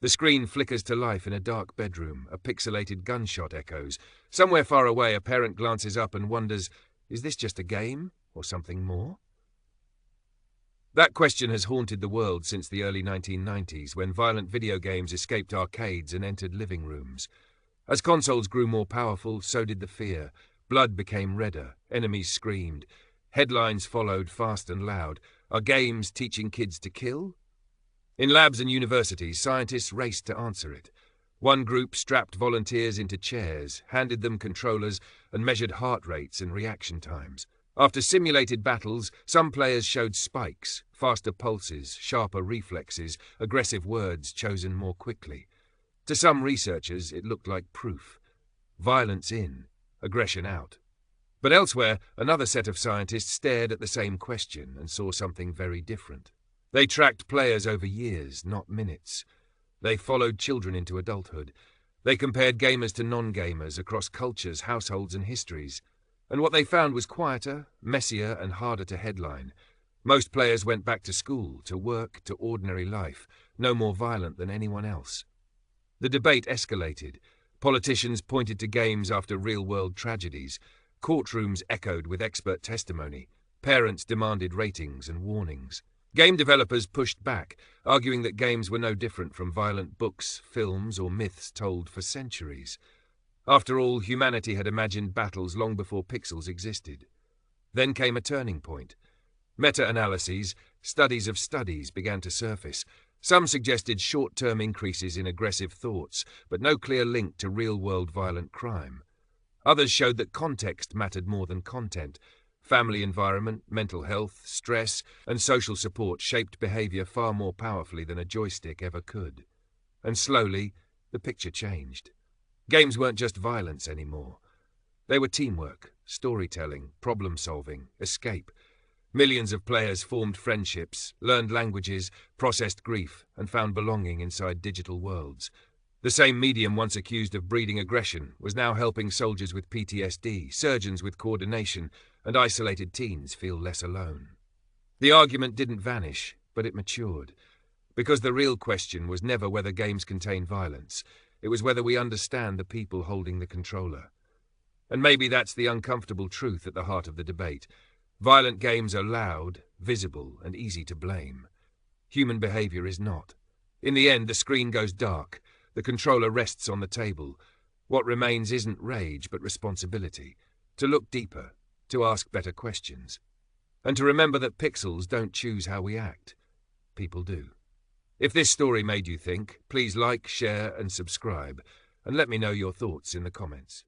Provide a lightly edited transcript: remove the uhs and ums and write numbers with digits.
The screen flickers to life in a dark bedroom, a pixelated gunshot echoes. Somewhere far away, a parent glances up and wonders, is this just a game or something more? That question has haunted the world since the early 1990s, when violent video games escaped arcades and entered living rooms. As consoles grew more powerful, so did the fear. Blood became redder, enemies screamed. Headlines followed fast and loud. Are games teaching kids to kill? In labs and universities, scientists raced to answer it. One group strapped volunteers into chairs, handed them controllers, and measured heart rates and reaction times. After simulated battles, some players showed spikes, faster pulses, sharper reflexes, aggressive words chosen more quickly. To some researchers, it looked like proof. Violence in, aggression out. But elsewhere, another set of scientists stared at the same question and saw something very different. They tracked players over years, not minutes. They followed children into adulthood. They compared gamers to non-gamers across cultures, households, and histories. And what they found was quieter, messier, and harder to headline. Most players went back to school, to work, to ordinary life, no more violent than anyone else. The debate escalated. Politicians pointed to games after real-world tragedies. Courtrooms echoed with expert testimony. Parents demanded ratings and warnings. Game developers pushed back, arguing that games were no different from violent books, films, or myths told for centuries. After all, humanity had imagined battles long before pixels existed. Then came a turning point. Meta-analyses, studies of studies began to surface. Some suggested short-term increases in aggressive thoughts, but no clear link to real-world violent crime. Others showed that context mattered more than content. Family environment, mental health, stress, and social support shaped behavior far more powerfully than a joystick ever could. And slowly, the picture changed. Games weren't just violence anymore. They were teamwork, storytelling, problem-solving, escape. Millions of players formed friendships, learned languages, processed grief, and found belonging inside digital worlds. The same medium once accused of breeding aggression was now helping soldiers with PTSD, surgeons with coordination, and isolated teens feel less alone. The argument didn't vanish, but it matured. Because the real question was never whether games contain violence. It was whether we understand the people holding the controller. And maybe that's the uncomfortable truth at the heart of the debate. Violent games are loud, visible, and easy to blame. Human behavior is not. In the end, the screen goes dark. The controller rests on the table. What remains isn't rage, but responsibility. To look deeper, to ask better questions. And to remember that pixels don't choose how we act. People do. If this story made you think, please like, share, and subscribe. And let me know your thoughts in the comments.